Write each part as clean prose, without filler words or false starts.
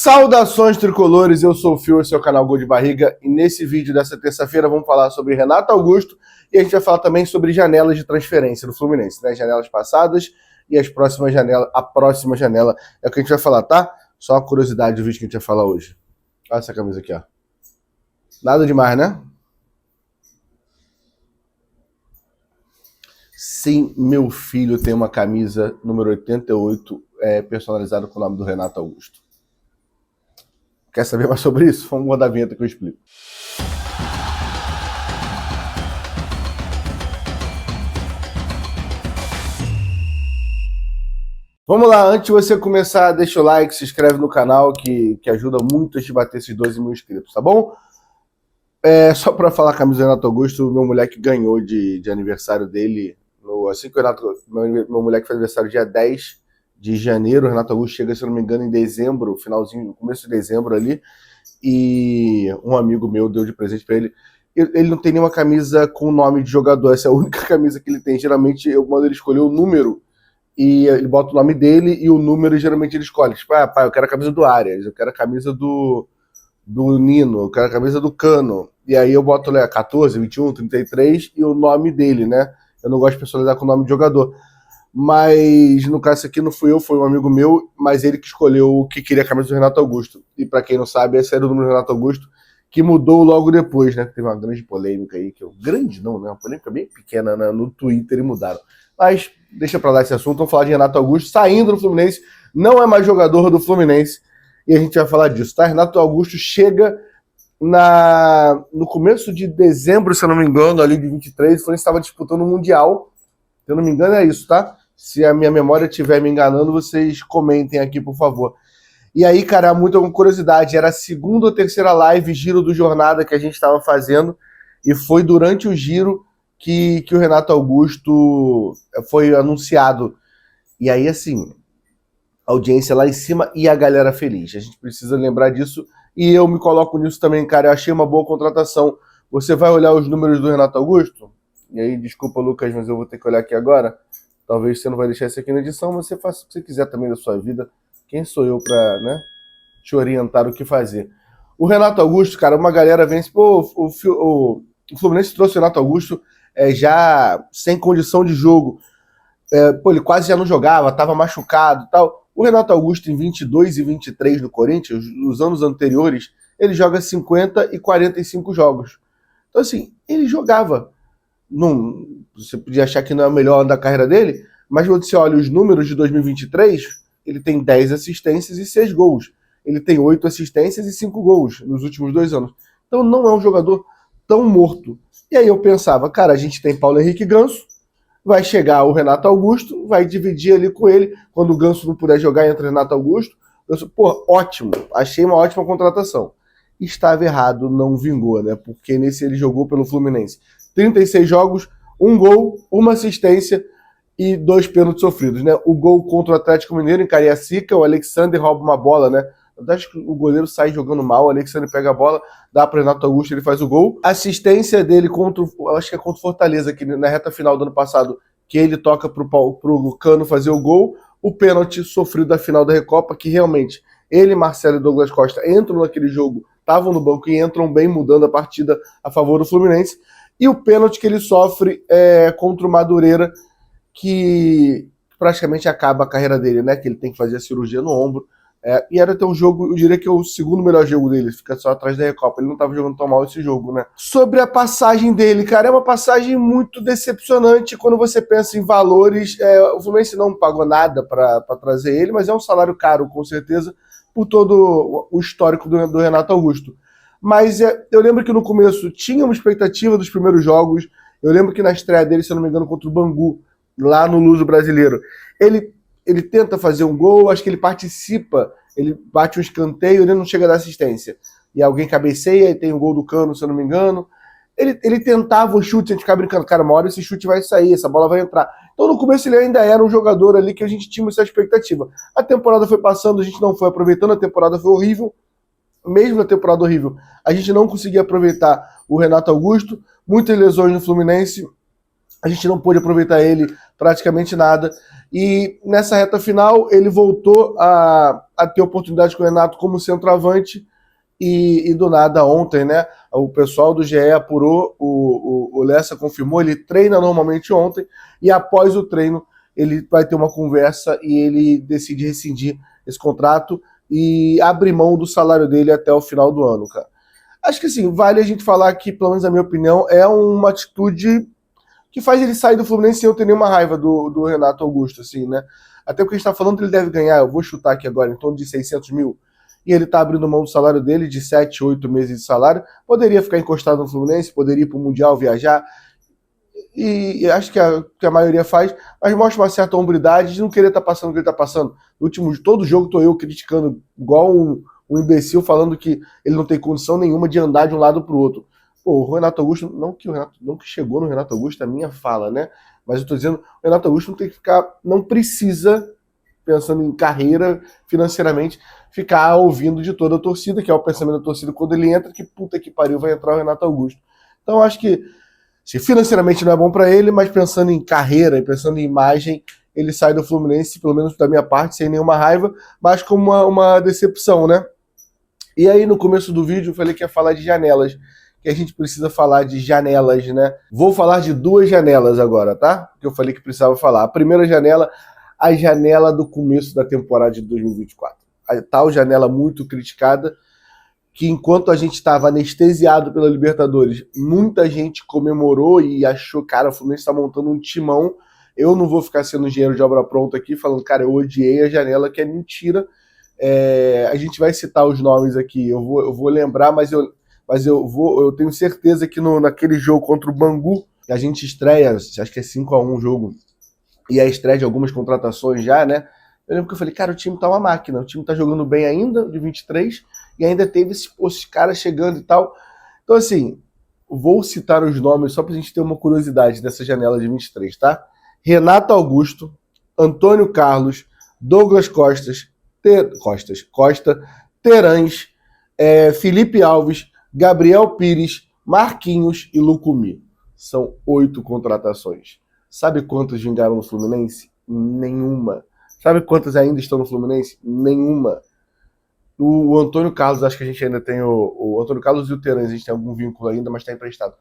Saudações tricolores, eu sou o Fio, esse é o canal Gol de Barriga e nesse vídeo dessa terça-feira vamos falar sobre Renato Augusto e a gente vai falar também sobre janelas de transferência do Fluminense, né? Janelas passadas e a próxima janela é o que a gente vai falar, tá? Só uma curiosidade do vídeo que a gente vai falar hoje. Olha essa camisa aqui, ó. Nada demais, né? Sim, meu filho tem uma camisa número 88 personalizada com o nome do Renato Augusto. Quer saber mais sobre isso? Vamos rodar a vinheta que eu explico. Vamos lá, antes de você começar, deixa o like, se inscreve no canal, que ajuda muito a gente bater esses 12 mil inscritos, tá bom? Só para falar a camisa do Renato Augusto, meu moleque ganhou de aniversário dele, assim que o Renato, meu moleque fez aniversário dia 10 de janeiro, o Renato Augusto chega, se eu não me engano, em dezembro, finalzinho, começo de dezembro ali, e um amigo meu deu de presente para ele. Ele não tem nenhuma camisa com nome de jogador, essa é a única camisa que ele tem. Geralmente eu mando ele escolher o número e ele bota o nome dele e o número, e geralmente ele escolhe. Tipo, pai, eu quero a camisa do Arias, eu quero a camisa do Nino, eu quero a camisa do Cano. E aí eu boto 14, 21, 33 e o nome dele, né? Eu não gosto de personalizar com o nome de jogador. Mas no caso aqui não fui eu, foi um amigo meu, mas ele que escolheu o que queria a camisa do Renato Augusto. E para quem não sabe, esse era o número do Renato Augusto, que mudou logo depois, né? Teve uma grande polêmica aí, grande não, né? Uma polêmica bem pequena, né? No Twitter, e mudaram. Mas deixa pra lá esse assunto, vamos falar de Renato Augusto saindo do Fluminense, não é mais jogador do Fluminense, e a gente vai falar disso, tá? Renato Augusto chega no começo de dezembro, se eu não me engano, ali de 23, o Fluminense estava disputando o Mundial, se eu não me engano é isso, tá? Se a minha memória estiver me enganando, vocês comentem aqui, por favor. E aí, cara, muita curiosidade, era a segunda ou terceira live, giro do Jornada que a gente estava fazendo, e foi durante o giro que o Renato Augusto foi anunciado. E aí, assim, a audiência lá em cima e a galera feliz. A gente precisa lembrar disso, e eu me coloco nisso também, cara, eu achei uma boa contratação. Você vai olhar os números do Renato Augusto? E aí, desculpa, Lucas, mas eu vou ter que olhar aqui agora. Talvez você não vai deixar isso aqui na edição, mas você faça o que você quiser também da sua vida. Quem sou eu para, né, te orientar o que fazer? O Renato Augusto, cara, uma galera vence, pô, o Fluminense trouxe o Renato Augusto já sem condição de jogo. Pô, ele quase já não jogava, estava machucado e tal. O Renato Augusto, em 22 e 23 do Corinthians, nos anos anteriores, ele joga 50 e 45 jogos. Então, assim, ele jogava. Não, você podia achar que não é o melhor da carreira dele, mas quando você olha os números de 2023, ele tem 10 assistências e 6 gols. Ele tem 8 assistências e 5 gols nos últimos 2 anos. Então não é um jogador tão morto. E aí eu pensava, cara, a gente tem Paulo Henrique Ganso, vai chegar o Renato Augusto, vai dividir ali com ele, quando o Ganso não puder jogar, entra o Renato Augusto. Pô, ótimo, achei uma ótima contratação. Estava errado, não vingou, né? Porque nesse ele jogou pelo Fluminense 36 jogos, 1 gol, 1 assistência e 2 pênaltis sofridos, né? O gol contra o Atlético Mineiro em Cariacica, o Alexander rouba uma bola, né? Acho que o goleiro sai jogando mal, o Alexander pega a bola, dá para o Renato Augusto, ele faz o gol. Assistência dele acho que é contra o Fortaleza, que na reta final do ano passado, que ele toca pro Cano fazer o gol. O pênalti sofrido da final da Recopa, que realmente ele, Marcelo e Douglas Costa entram naquele jogo, estavam no banco e entram bem, mudando a partida a favor do Fluminense. E o pênalti que ele sofre contra o Madureira, que praticamente acaba a carreira dele, né? Que ele tem que fazer a cirurgia no ombro. E era até um jogo, eu diria que é o segundo melhor jogo dele, fica só atrás da Recopa. Ele não estava jogando tão mal esse jogo, né? Sobre a passagem dele, cara, é uma passagem muito decepcionante quando você pensa em valores. O Fluminense não pagou nada para trazer ele, mas é um salário caro, com certeza, por todo o histórico do Renato Augusto. Mas eu lembro que no começo tinha uma expectativa dos primeiros jogos. Eu lembro que na estreia dele, se eu não me engano, contra o Bangu, lá no Luso Brasileiro, ele tenta fazer um gol, acho que ele participa, ele bate um escanteio, ele não chega a dar assistência. E alguém cabeceia e tem um gol do Cano, se eu não me engano. Ele tentava o chute, a gente ficava brincando, cara, uma hora esse chute vai sair, essa bola vai entrar. Então no começo ele ainda era um jogador ali que a gente tinha essa expectativa. A temporada foi passando, a gente não foi aproveitando, a temporada foi horrível. Mesmo na temporada horrível, a gente não conseguia aproveitar o Renato Augusto, muitas lesões no Fluminense, a gente não pôde aproveitar ele praticamente nada. E nessa reta final, ele voltou a ter oportunidade com o Renato como centroavante. E do nada, ontem, né? O pessoal do GE apurou, o Lessa confirmou, ele treina normalmente ontem. E após o treino, ele vai ter uma conversa e ele decide rescindir esse contrato e abrir mão do salário dele até o final do ano, cara. Acho que assim, vale a gente falar que, pelo menos na minha opinião, é uma atitude que faz ele sair do Fluminense sem eu ter nenhuma raiva do Renato Augusto, assim, né? Até porque a gente tá falando que ele deve ganhar, eu vou chutar aqui agora, em torno de 600 mil, e ele tá abrindo mão do salário dele, de 7, 8 meses de salário, poderia ficar encostado no Fluminense, poderia ir pro Mundial, viajar, e acho que a maioria faz, mas mostra uma certa hombridade de não querer estar passando o que ele tá passando. No último, todo jogo tô eu criticando, igual um imbecil, falando que ele não tem condição nenhuma de andar de um lado pro outro. Pô, o Renato Augusto, não que chegou no Renato Augusto, a minha fala, né? Mas eu tô dizendo, o Renato Augusto não tem que ficar, não precisa, pensando em carreira, financeiramente, ficar ouvindo de toda a torcida, que é o pensamento da torcida quando ele entra, que puta que pariu, vai entrar o Renato Augusto. Então eu acho que, se financeiramente não é bom para ele, mas pensando em carreira e pensando em imagem, ele sai do Fluminense, pelo menos da minha parte, sem nenhuma raiva, mas como uma decepção, né? E aí, no começo do vídeo, eu falei que ia falar de janelas, que a gente precisa falar de janelas, né? Vou falar de 2 janelas agora, tá? Que eu falei que precisava falar. A primeira janela, a janela do começo da temporada de 2024. A tal janela muito criticada, que enquanto a gente estava anestesiado pela Libertadores, muita gente comemorou e achou, cara, o Fluminense está montando um timão. Eu não vou ficar sendo engenheiro de obra pronta aqui, falando, cara, eu odiei a janela, que é mentira. A gente vai citar os nomes aqui, eu vou lembrar, mas eu tenho certeza que naquele jogo contra o Bangu, que a gente estreia, acho que é 5-1 o jogo, e a estreia de algumas contratações já, né? Eu lembro que eu falei, cara, o time tá uma máquina, o time tá jogando bem ainda, de 23, e ainda teve esses caras chegando e tal. Então, assim, vou citar os nomes só pra gente ter uma curiosidade dessa janela de 23, tá? Renato Augusto, Antônio Carlos, Douglas Costa, Terãs, Felipe Alves, Gabriel Pires, Marquinhos e Lucumi. São 8 contratações. Sabe quantos vingaram no Fluminense? Nenhuma. Sabe quantas ainda estão no Fluminense? Nenhuma. O Antônio Carlos, acho que a gente ainda tem o Antônio Carlos e o Terãs, a gente tem algum vínculo ainda, mas está emprestado.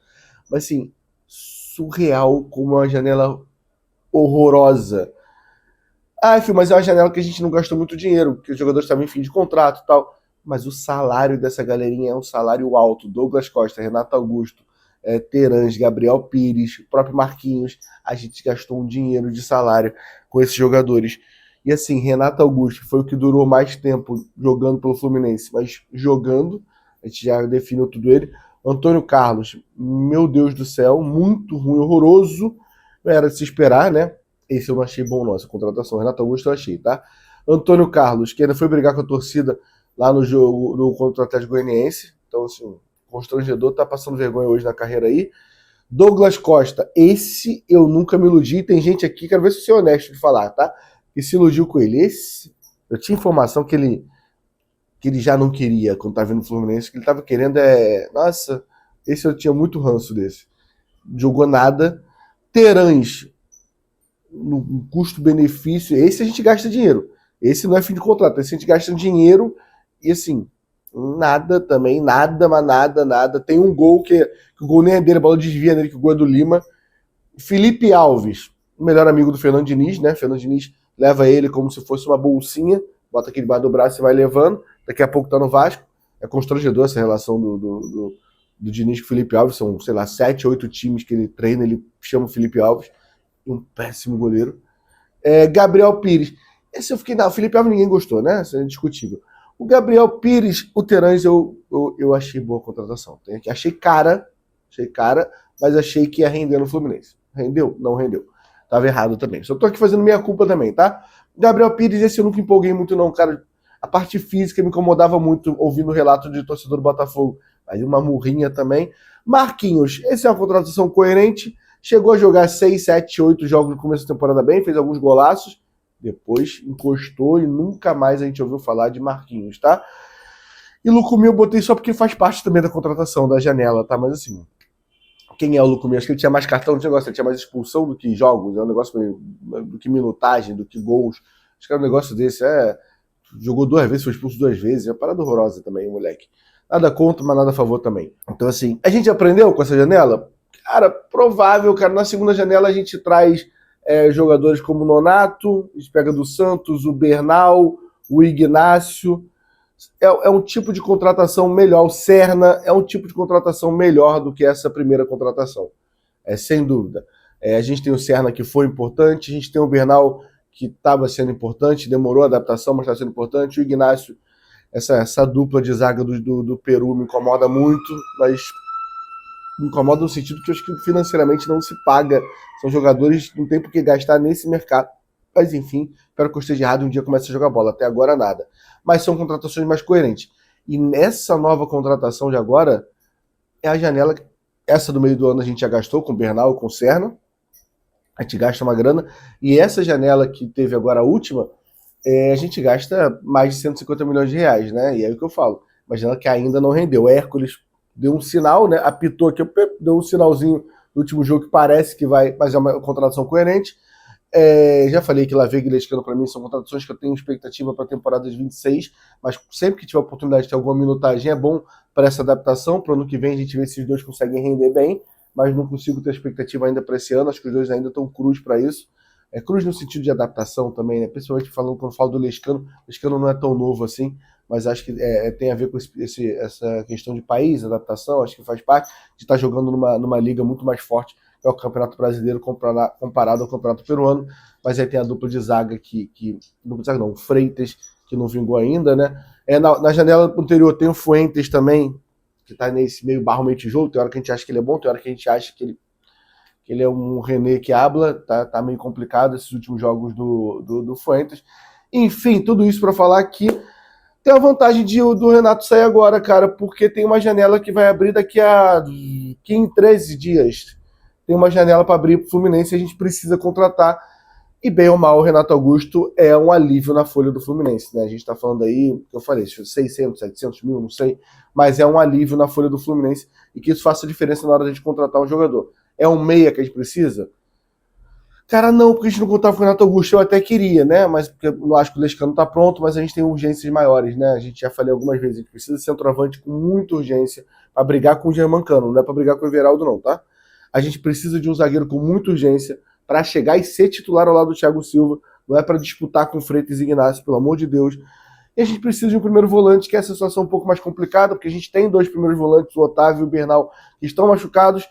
Mas assim, surreal, como uma janela horrorosa. Filho, mas é uma janela que a gente não gastou muito dinheiro, porque os jogadores estavam em fim de contrato e tal. Mas o salário dessa galerinha é um salário alto. Douglas Costa, Renato Augusto, Terãs, Gabriel Pires, o próprio Marquinhos. A gente gastou um dinheiro de salário com esses jogadores. E assim, Renato Augusto foi o que durou mais tempo jogando pelo Fluminense, mas jogando, a gente já definiu tudo ele. Antônio Carlos, meu Deus do céu, muito ruim, horroroso. Não era de se esperar, né? Esse eu não achei bom, não, essa contratação. Renato Augusto eu achei, tá? Antônio Carlos, que ainda foi brigar com a torcida lá no jogo contra o Atlético Goianiense. Então, assim, constrangedor, tá passando vergonha hoje na carreira aí. Douglas Costa, esse eu nunca me iludi. Tem gente aqui, quero ver se você é honesto de falar, tá? Que se iludiu com ele. Esse, eu tinha informação que ele já não queria quando tava vindo no Fluminense, que ele tava querendo Nossa, esse eu tinha muito ranço desse. Jogou nada. Terãs, no custo-benefício, esse a gente gasta dinheiro. Esse não é fim de contrato, esse a gente gasta dinheiro e assim, nada também, nada, mas nada. Tem um gol que o gol nem é dele, a bola desvia nele, que o gol é do Lima. Felipe Alves, o melhor amigo do Fernando Diniz, né? Fernando Diniz leva ele como se fosse uma bolsinha, bota aqui debaixo do braço e vai levando. Daqui a pouco tá no Vasco. É constrangedor essa relação do Diniz com o Felipe Alves. São, sei lá, 7, 8 times que ele treina, ele chama o Felipe Alves. Um péssimo goleiro. Gabriel Pires. Esse eu fiquei... Não, o Felipe Alves ninguém gostou, né? Isso é indiscutível. O Gabriel Pires, o Terãs, eu achei boa a contratação. Achei cara, mas achei que ia render no Fluminense. Rendeu? Não rendeu. Tava errado também. Só tô aqui fazendo minha culpa também, tá? Gabriel Pires, esse eu nunca empolguei muito não, cara. A parte física me incomodava muito ouvindo o relato de torcedor do Botafogo. Aí uma murrinha também. Marquinhos, esse é uma contratação coerente. Chegou a jogar 6, 7, 8 jogos no começo da temporada bem, fez alguns golaços. Depois encostou e nunca mais a gente ouviu falar de Marquinhos, tá? E Lucumi eu botei só porque faz parte também da contratação, da janela, tá? Mas assim, Quem é o Lucumia? Acho que ele tinha mais cartão, não tinha negócio, ele tinha mais expulsão do que jogos, é um negócio do que minutagem, do que gols. Acho que era um negócio desse, jogou 2 vezes, foi expulso 2 vezes, é uma parada horrorosa também, moleque. Nada contra, mas nada a favor também. Então, assim, a gente aprendeu com essa janela? Cara, provável, cara. Na segunda janela a gente traz jogadores como o Nonato, a gente pega do Santos, o Bernal, o Ignácio. É um tipo de contratação melhor. O Serna é um tipo de contratação melhor do que essa primeira contratação. Sem dúvida. A gente tem o Serna, que foi importante, a gente tem o Bernal, que estava sendo importante, demorou a adaptação, mas está sendo importante. O Ignácio, essa dupla de zaga do Peru me incomoda muito, mas me incomoda no sentido que eu acho que financeiramente não se paga. São jogadores que não tem por que gastar nesse mercado. Mas enfim, espero que eu esteja errado e um dia comece a jogar bola. Até agora nada. Mas são contratações mais coerentes. E nessa nova contratação de agora, é a janela. Essa do meio do ano a gente já gastou com o Bernal e com o Serna. A gente gasta uma grana. E essa janela que teve agora a última, a gente gasta mais de 150 milhões de reais, né? E é o que eu falo. Uma janela que ainda não rendeu. O Hércules deu um sinal, né? Apitou aqui, deu um sinalzinho no último jogo que parece que vai, mas é uma contratação coerente. Já falei que Lavega e Lescano para mim são contratações que eu tenho expectativa para a temporada de 26, mas sempre que tiver a oportunidade de ter alguma minutagem é bom para essa adaptação. Para o ano que vem a gente vê se os dois conseguem render bem, mas não consigo ter expectativa ainda para esse ano. Acho que os dois ainda estão crus para isso. Cruz no sentido de adaptação também, né? Principalmente quando falo do Lescano. Lescano não é tão novo assim, mas acho que tem a ver com essa questão de país, adaptação. Acho que faz parte de estar jogando numa liga muito mais forte, que é o Campeonato Brasileiro comparado ao Campeonato Peruano. Mas aí tem a dupla de zaga dupla de zaga não, o Freitas, que não vingou ainda, né? Na janela anterior tem o Fuentes também, que está nesse meio barro, meio tijolo. Tem hora que a gente acha que ele é bom, tem hora que a gente acha que ele é um René que habla, tá meio complicado esses últimos jogos do Fuentes. Enfim, tudo isso para falar que tem a vantagem do Renato sair agora, cara, porque tem uma janela que vai abrir daqui a 15, 13 dias. Tem uma janela para abrir para o Fluminense e a gente precisa contratar. E bem ou mal, o Renato Augusto é um alívio na folha do Fluminense, né? A gente tá falando aí, que eu falei, 600, 700 mil, não sei, mas é um alívio na folha do Fluminense e que isso faça diferença na hora de a gente contratar um jogador. É um meia que a gente precisa? Cara, não, porque a gente não contava com o Renato Augusto, eu até queria, né? Mas porque eu não acho que o Lescano tá pronto, mas a gente tem urgências maiores, né? A gente já falei algumas vezes, a gente precisa de centroavante com muita urgência para brigar com o Germancano, não é para brigar com o Everaldo não, tá? A gente precisa de um zagueiro com muita urgência para chegar e ser titular ao lado do Thiago Silva, não é para disputar com o Freitas e Ignácio, pelo amor de Deus. E a gente precisa de um primeiro volante, que é essa situação um pouco mais complicada, porque a gente tem 2 primeiros volantes, o Otávio e o Bernal, que estão machucados,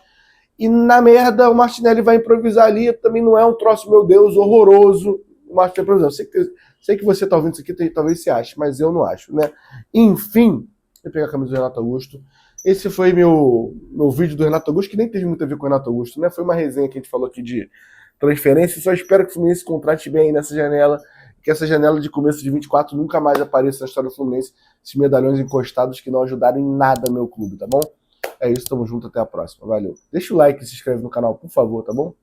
e na merda o Martinelli vai improvisar ali, também não é um troço, meu Deus, horroroso, o Martinelli improvisando. Sei que você tá ouvindo isso aqui, talvez você ache, mas eu não acho, né? Enfim, vou pegar a camisa do Renato Augusto. Esse foi meu vídeo do Renato Augusto, que nem teve muito a ver com o Renato Augusto, né? Foi uma resenha que a gente falou aqui de transferência. Só espero que o Fluminense contrate bem aí nessa janela, que essa janela de começo de 24 nunca mais apareça na história do Fluminense, esses medalhões encostados que não ajudaram em nada meu clube, tá bom? É isso, tamo junto, até a próxima. Valeu. Deixa o like e se inscreve no canal, por favor, tá bom?